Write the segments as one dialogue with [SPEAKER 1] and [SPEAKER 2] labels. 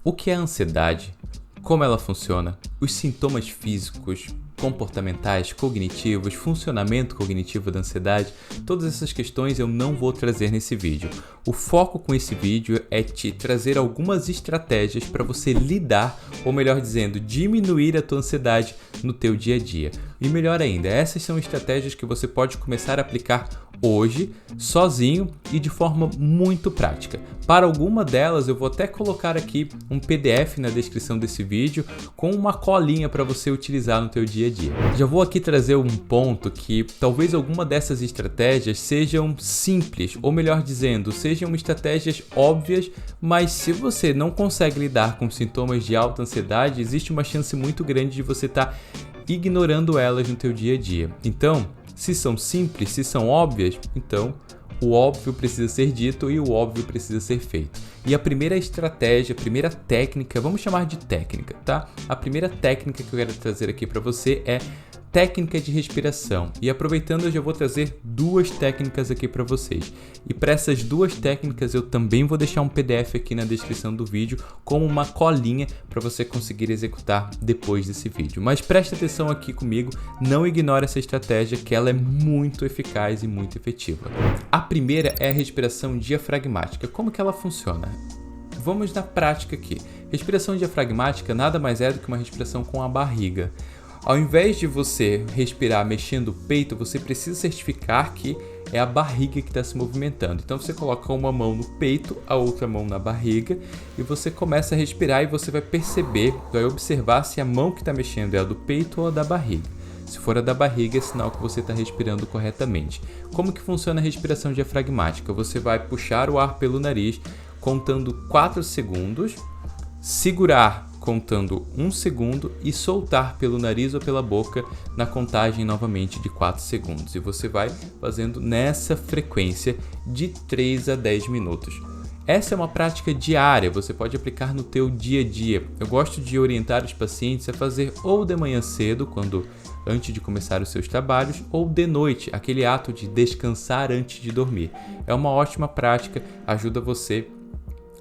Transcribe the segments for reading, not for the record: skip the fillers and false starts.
[SPEAKER 1] O que é a ansiedade? Como ela funciona? Os sintomas físicos, comportamentais, cognitivos, funcionamento cognitivo da ansiedade, todas essas questões eu não vou trazer nesse vídeo. O foco com esse vídeo é te trazer algumas estratégias para você lidar, ou melhor dizendo, diminuir a tua ansiedade no teu dia a dia. E melhor ainda, essas são estratégias que você pode começar a aplicar hoje, sozinho e de forma muito prática. Para alguma delas eu vou até colocar aqui um PDF na descrição desse vídeo com uma colinha para você utilizar no teu dia a dia. Já vou aqui trazer um ponto que talvez alguma dessas estratégias sejam simples, ou melhor dizendo, sejam estratégias óbvias, mas se você não consegue lidar com sintomas de alta ansiedade, existe uma chance muito grande de você estar ignorando elas no teu dia a dia. Então, se são simples, se são óbvias, então o óbvio precisa ser dito e o óbvio precisa ser feito. E a primeira estratégia, a primeira técnica, vamos chamar de técnica, tá? A primeira técnica que eu quero trazer aqui para você é técnica de respiração. E aproveitando, eu já vou trazer duas técnicas aqui para vocês. E para essas duas técnicas eu também vou deixar um PDF aqui na descrição do vídeo como uma colinha para você conseguir executar depois desse vídeo. Mas preste atenção aqui comigo, não ignore essa estratégia que ela é muito eficaz e muito efetiva. A primeira é a respiração diafragmática. Como que ela funciona? Vamos na prática aqui. Respiração diafragmática nada mais é do que uma respiração com a barriga. Ao invés de você respirar mexendo o peito, você precisa certificar que é a barriga que está se movimentando. Então você coloca uma mão no peito, a outra mão na barriga e você começa a respirar e você vai perceber, vai observar se a mão que está mexendo é a do peito ou a da barriga. Se for a da barriga, é sinal que você está respirando corretamente. Como que funciona a respiração diafragmática? Você vai puxar o ar pelo nariz contando 4 segundos, segurar contando 1 segundo e soltar pelo nariz ou pela boca na contagem novamente de 4 segundos. E você vai fazendo nessa frequência de 3 a 10 minutos. Essa é uma prática diária, você pode aplicar no teu dia a dia. Eu gosto de orientar os pacientes a fazer ou de manhã cedo, antes de começar os seus trabalhos, ou de noite, aquele ato de descansar antes de dormir. É uma ótima prática, ajuda você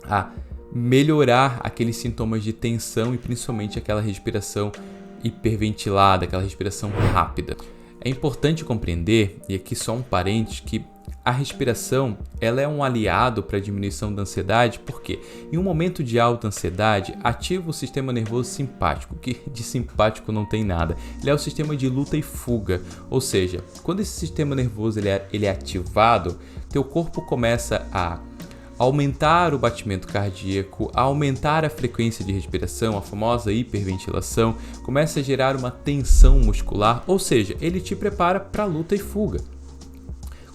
[SPEAKER 1] a melhorar aqueles sintomas de tensão e principalmente aquela respiração hiperventilada, aquela respiração rápida. É importante compreender, e aqui só um parênteses, que a respiração ela é um aliado para a diminuição da ansiedade, porque em um momento de alta ansiedade ativa o sistema nervoso simpático, que de simpático não tem nada. Ele é o sistema de luta e fuga, ou seja, quando esse sistema nervoso ele é ativado, teu corpo começa a aumentar o batimento cardíaco, aumentar a frequência de respiração, a famosa hiperventilação, começa a gerar uma tensão muscular, ou seja, ele te prepara para luta e fuga.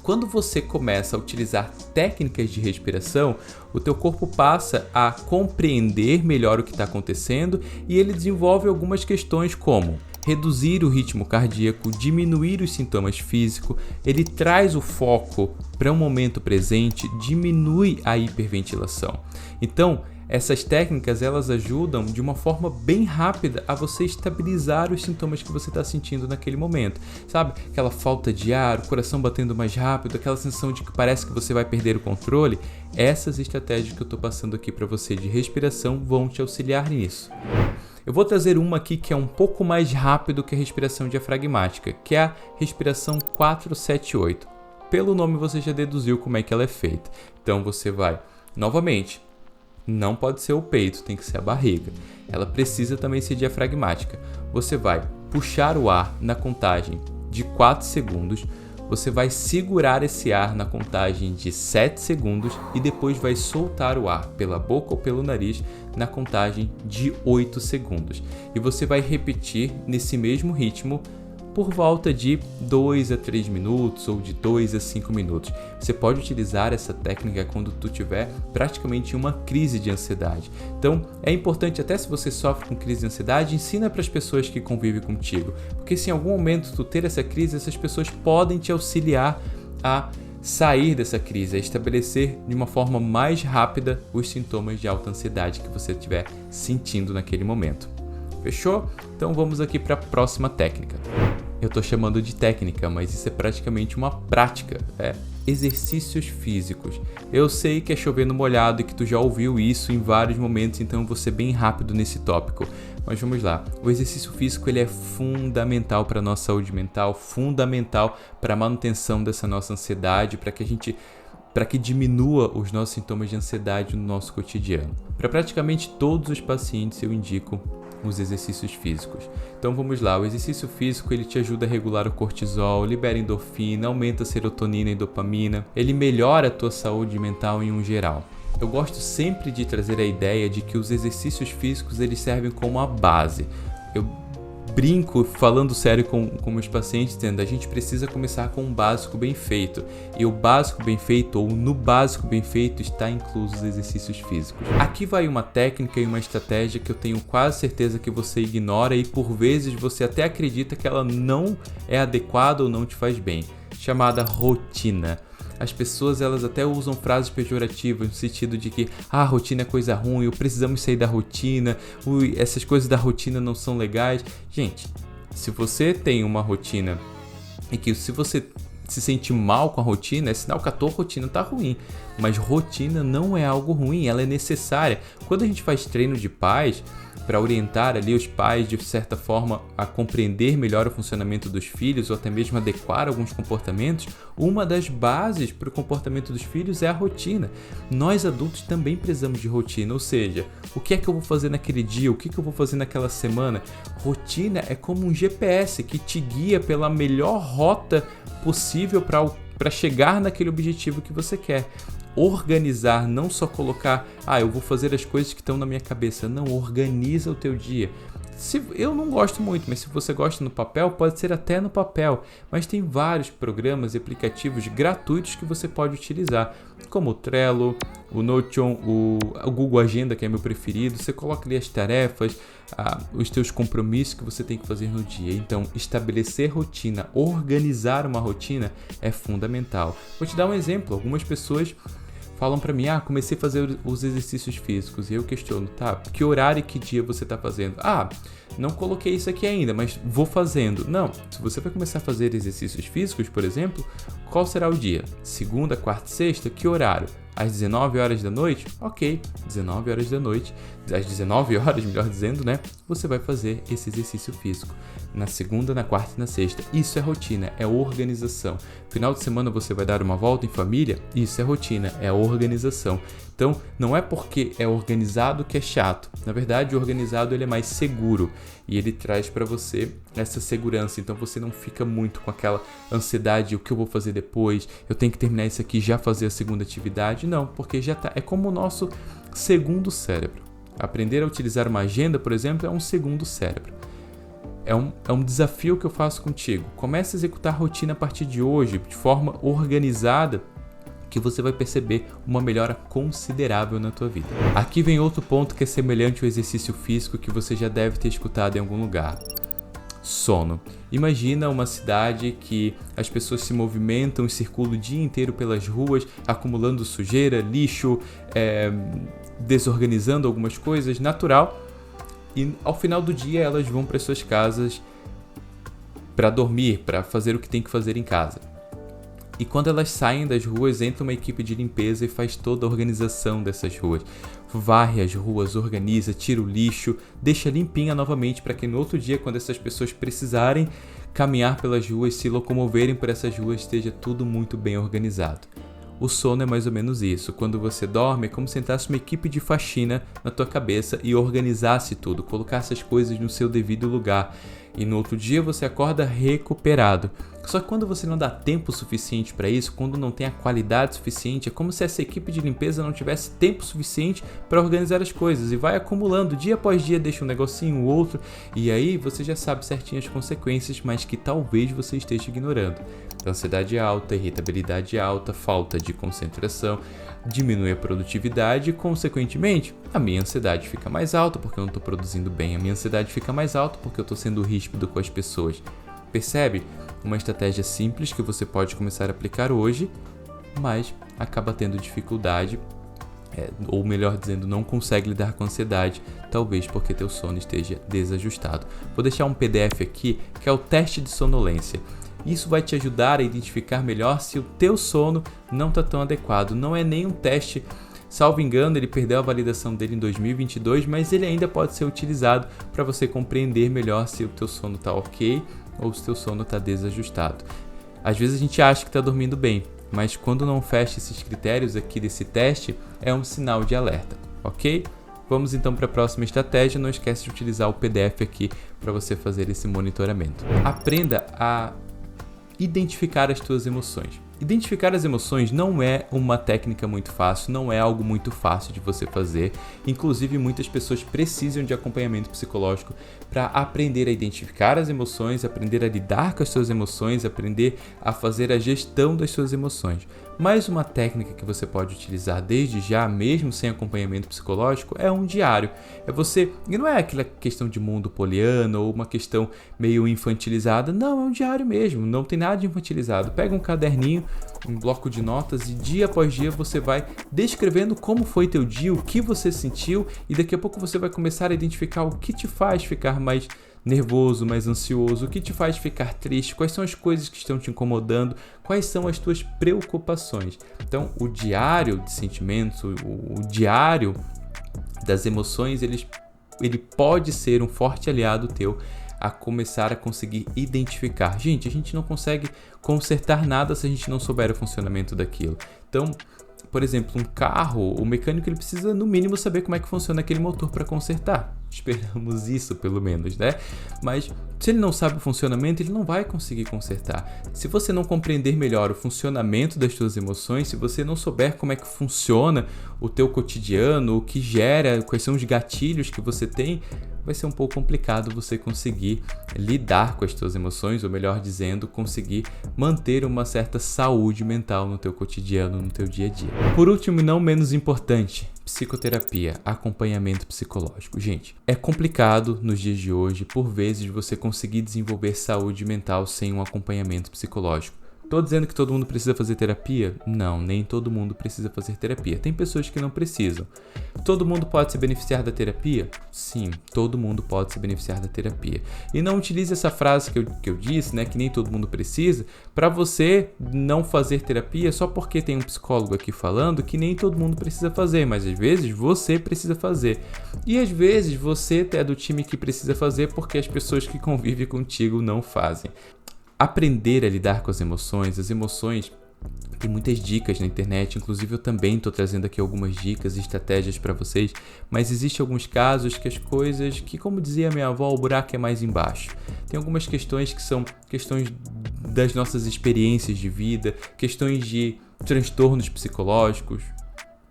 [SPEAKER 1] Quando você começa a utilizar técnicas de respiração, o teu corpo passa a compreender melhor o que está acontecendo e ele desenvolve algumas questões como reduzir o ritmo cardíaco, diminuir os sintomas físicos, ele traz o foco para um momento presente, diminui a hiperventilação. Então, essas técnicas elas ajudam de uma forma bem rápida a você estabilizar os sintomas que você está sentindo naquele momento. Sabe? Aquela falta de ar, o coração batendo mais rápido, aquela sensação de que parece que você vai perder o controle. Essas estratégias que eu estou passando aqui para você de respiração vão te auxiliar nisso. Eu vou trazer uma aqui que é um pouco mais rápido que a respiração diafragmática, que é a respiração 4-7-8. Pelo nome você já deduziu como é que ela é feita. Então você vai, novamente, não pode ser o peito, tem que ser a barriga. Ela precisa também ser diafragmática. Você vai puxar o ar na contagem de 4 segundos, você vai segurar esse ar na contagem de 7 segundos e depois vai soltar o ar pela boca ou pelo nariz na contagem de 8 segundos. E você vai repetir nesse mesmo ritmo por volta de 2 a 3 minutos ou de 2 a 5 minutos. Você pode utilizar essa técnica quando tu tiver praticamente uma crise de ansiedade. Então, é importante, até se você sofre com crise de ansiedade, ensina para as pessoas que convivem contigo, porque se em algum momento tu ter essa crise, essas pessoas podem te auxiliar a sair dessa crise, a estabelecer de uma forma mais rápida os sintomas de alta ansiedade que você estiver sentindo naquele momento. Fechou? Então vamos aqui para a próxima técnica. Eu estou chamando de técnica, mas isso é praticamente uma prática. exercícios físicos. Eu sei que é chover no molhado e que tu já ouviu isso em vários momentos, então eu vou ser bem rápido nesse tópico. Mas vamos lá. O exercício físico ele é fundamental para a nossa saúde mental, fundamental para a manutenção dessa nossa ansiedade, para que diminua os nossos sintomas de ansiedade no nosso cotidiano. Para praticamente todos os pacientes eu indico os exercícios físicos. Então vamos lá, o exercício físico ele te ajuda a regular o cortisol, libera endorfina, aumenta a serotonina e dopamina, ele melhora a tua saúde mental em um geral. Eu gosto sempre de trazer a ideia de que os exercícios físicos eles servem como a base. Eu brinco falando sério com meus pacientes, dizendo a gente precisa começar com um básico bem feito. E o básico bem feito, ou no básico bem feito, está incluso os exercícios físicos. Aqui vai uma técnica e uma estratégia que eu tenho quase certeza que você ignora e por vezes você até acredita que ela não é adequada ou não te faz bem, chamada rotina. As pessoas elas até usam frases pejorativas no sentido de que a rotina é coisa ruim, ou precisamos sair da rotina, essas coisas da rotina não são legais. Gente, se você tem uma rotina e que se você se sente mal com a rotina, é sinal que a tua rotina está ruim. Mas rotina não é algo ruim, ela é necessária. Quando a gente faz treino de paz, para orientar ali os pais de certa forma a compreender melhor o funcionamento dos filhos ou até mesmo adequar alguns comportamentos, uma das bases para o comportamento dos filhos é a rotina. Nós adultos também precisamos de rotina, ou seja, o que é que eu vou fazer naquele dia, o que é que eu vou fazer naquela semana. Rotina é como um GPS que te guia pela melhor rota possível para chegar naquele objetivo que você quer. Organizar, não só colocar, eu vou fazer as coisas que estão na minha cabeça. Não, organiza o teu dia. Eu não gosto muito, mas se você gosta no papel, pode ser até no papel. Mas tem vários programas e aplicativos gratuitos que você pode utilizar, como o Trello, o Notion, o Google Agenda, que é meu preferido. Você coloca ali as tarefas, os teus compromissos que você tem que fazer no dia. Então, estabelecer rotina, organizar uma rotina é fundamental. Vou te dar um exemplo. Algumas pessoas falam para mim, comecei a fazer os exercícios físicos. E eu questiono, que horário e que dia você está fazendo? Não coloquei isso aqui ainda, mas vou fazendo. Não, se você vai começar a fazer exercícios físicos, por exemplo, qual será o dia? Segunda, quarta e sexta? Que horário? Às 19 horas da noite? Ok, 19 horas da noite, às 19 horas, melhor dizendo, né? Você vai fazer esse exercício físico. Na segunda, na quarta e na sexta. Isso é rotina, é organização. Final de semana você vai dar uma volta em família? Isso é rotina, é organização. Então, não é porque é organizado que é chato. Na verdade, o organizado ele é mais seguro e ele traz para você essa segurança. Então, você não fica muito com aquela ansiedade, o que eu vou fazer depois? Eu tenho que terminar isso aqui e já fazer a segunda atividade? Não, porque já tá. É como o nosso segundo cérebro. Aprender a utilizar uma agenda, por exemplo, é um segundo cérebro. É um desafio que eu faço contigo. Comece a executar a rotina a partir de hoje, de forma organizada, que você vai perceber uma melhora considerável na tua vida. Aqui vem outro ponto que é semelhante ao exercício físico que você já deve ter escutado em algum lugar. Sono. Imagina uma cidade que as pessoas se movimentam e circulam o dia inteiro pelas ruas, acumulando sujeira, lixo, desorganizando algumas coisas, natural. E ao final do dia elas vão para suas casas para dormir, para fazer o que tem que fazer em casa. E quando elas saem das ruas, entra uma equipe de limpeza e faz toda a organização dessas ruas. Varre as ruas, organiza, tira o lixo, deixa limpinha novamente para que no outro dia, quando essas pessoas precisarem caminhar pelas ruas, se locomoverem por essas ruas, esteja tudo muito bem organizado. O sono é mais ou menos isso. Quando você dorme, é como se entrasse uma equipe de faxina na tua cabeça e organizasse tudo, colocasse as coisas no seu devido lugar. E no outro dia você acorda recuperado. Só que quando você não dá tempo suficiente para isso, quando não tem a qualidade suficiente, é como se essa equipe de limpeza não tivesse tempo suficiente para organizar as coisas e vai acumulando dia após dia, deixa um negocinho, o outro, e aí você já sabe certinho as consequências, mas que talvez você esteja ignorando. Ansiedade alta, irritabilidade alta, falta de concentração, diminui a produtividade e, consequentemente, a minha ansiedade fica mais alta porque eu não estou produzindo bem, a minha ansiedade fica mais alta porque eu estou sendo ríspido com as pessoas. Percebe? Uma estratégia simples que você pode começar a aplicar hoje, mas acaba tendo dificuldade, ou melhor dizendo, não consegue lidar com a ansiedade, talvez porque teu sono esteja desajustado. Vou deixar um PDF aqui que é o teste de sonolência. Isso vai te ajudar a identificar melhor se o teu sono não está tão adequado. Não é nenhum teste, salvo engano, ele perdeu a validação dele em 2022, mas ele ainda pode ser utilizado para você compreender melhor se o teu sono está ok ou se o teu sono está desajustado. Às vezes a gente acha que está dormindo bem, mas quando não fecha esses critérios aqui desse teste, é um sinal de alerta, ok? Vamos então para a próxima estratégia. Não esquece de utilizar o PDF aqui para você fazer esse monitoramento. Aprenda a identificar as tuas emoções. Identificar as emoções não é uma técnica muito fácil, não é algo muito fácil de você fazer. Inclusive, muitas pessoas precisam de acompanhamento psicológico para aprender a identificar as emoções, aprender a lidar com as suas emoções, aprender a fazer a gestão das suas emoções. Mas uma técnica que você pode utilizar desde já, mesmo sem acompanhamento psicológico, é um diário. É você, e não é aquela questão de mundo poliana ou uma questão meio infantilizada, não, é um diário mesmo, não tem nada de infantilizado. Pega um caderninho, um bloco de notas e dia após dia você vai descrevendo como foi teu dia, o que você sentiu, e daqui a pouco você vai começar a identificar o que te faz ficar mais nervoso, mais ansioso, o que te faz ficar triste, quais são as coisas que estão te incomodando, quais são as tuas preocupações. Então, o diário de sentimentos, o diário das emoções, ele pode ser um forte aliado teu a começar a conseguir identificar. Gente, a gente não consegue consertar nada se a gente não souber o funcionamento daquilo. Então, por exemplo, um carro, o mecânico ele precisa no mínimo saber como é que funciona aquele motor para consertar. Esperamos isso pelo menos, né? Mas se ele não sabe o funcionamento, ele não vai conseguir consertar. Se você não compreender melhor o funcionamento das suas emoções, se você não souber como é que funciona o teu cotidiano, o que gera, quais são os gatilhos que você tem, vai ser um pouco complicado você conseguir lidar com as suas emoções, ou melhor dizendo, conseguir manter uma certa saúde mental no teu cotidiano, no teu dia a dia. Por último e não menos importante, psicoterapia, acompanhamento psicológico. Gente, é complicado nos dias de hoje, por vezes, você conseguir desenvolver saúde mental sem um acompanhamento psicológico. Estou dizendo que todo mundo precisa fazer terapia? Não, nem todo mundo precisa fazer terapia. Tem pessoas que não precisam. Todo mundo pode se beneficiar da terapia? Sim, todo mundo pode se beneficiar da terapia. E não utilize essa frase que eu disse, né, que nem todo mundo precisa, para você não fazer terapia só porque tem um psicólogo aqui falando que nem todo mundo precisa fazer, mas às vezes você precisa fazer. E às vezes você é do time que precisa fazer porque as pessoas que convivem contigo não fazem. Aprender a lidar com as emoções tem muitas dicas na internet, inclusive eu também estou trazendo aqui algumas dicas e estratégias para vocês, mas existem alguns casos que as coisas, que como dizia minha avó, o buraco é mais embaixo. Tem algumas questões que são questões das nossas experiências de vida, questões de transtornos psicológicos,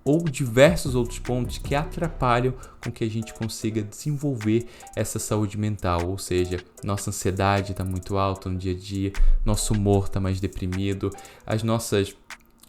[SPEAKER 1] ou diversos outros pontos que atrapalham com que a gente consiga desenvolver essa saúde mental, ou seja, nossa ansiedade está muito alta no dia a dia, nosso humor está mais deprimido, as nossas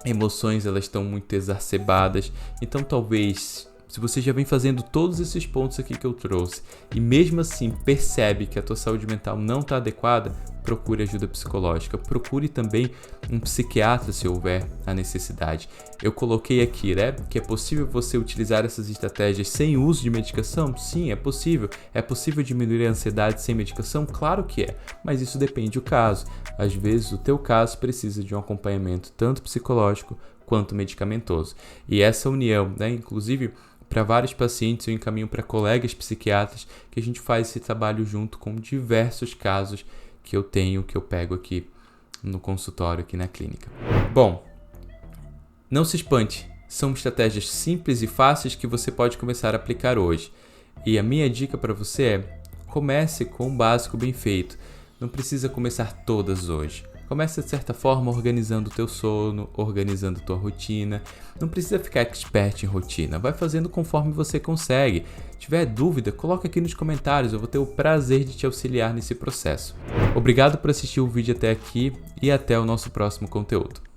[SPEAKER 1] emoções elas estão muito exacerbadas. Então talvez, se você já vem fazendo todos esses pontos aqui que eu trouxe e mesmo assim percebe que a tua saúde mental não está adequada, procure ajuda psicológica, procure também um psiquiatra se houver a necessidade. Eu coloquei aqui, né, que é possível você utilizar essas estratégias sem uso de medicação? Sim, é possível. É possível diminuir a ansiedade sem medicação? Claro que é, mas isso depende do caso. Às vezes o teu caso precisa de um acompanhamento tanto psicológico quanto medicamentoso. E essa união, né, inclusive para vários pacientes eu encaminho para colegas psiquiatras que a gente faz esse trabalho junto com diversos casos que eu pego aqui no consultório, aqui na clínica. Bom, não se espante, são estratégias simples e fáceis que você pode começar a aplicar hoje. E a minha dica para você é, comece com o básico bem feito, não precisa começar todas hoje. Começa de certa forma organizando o teu sono, organizando a tua rotina. Não precisa ficar expert em rotina, vai fazendo conforme você consegue. Se tiver dúvida, coloca aqui nos comentários, eu vou ter o prazer de te auxiliar nesse processo. Obrigado por assistir o vídeo até aqui e até o nosso próximo conteúdo.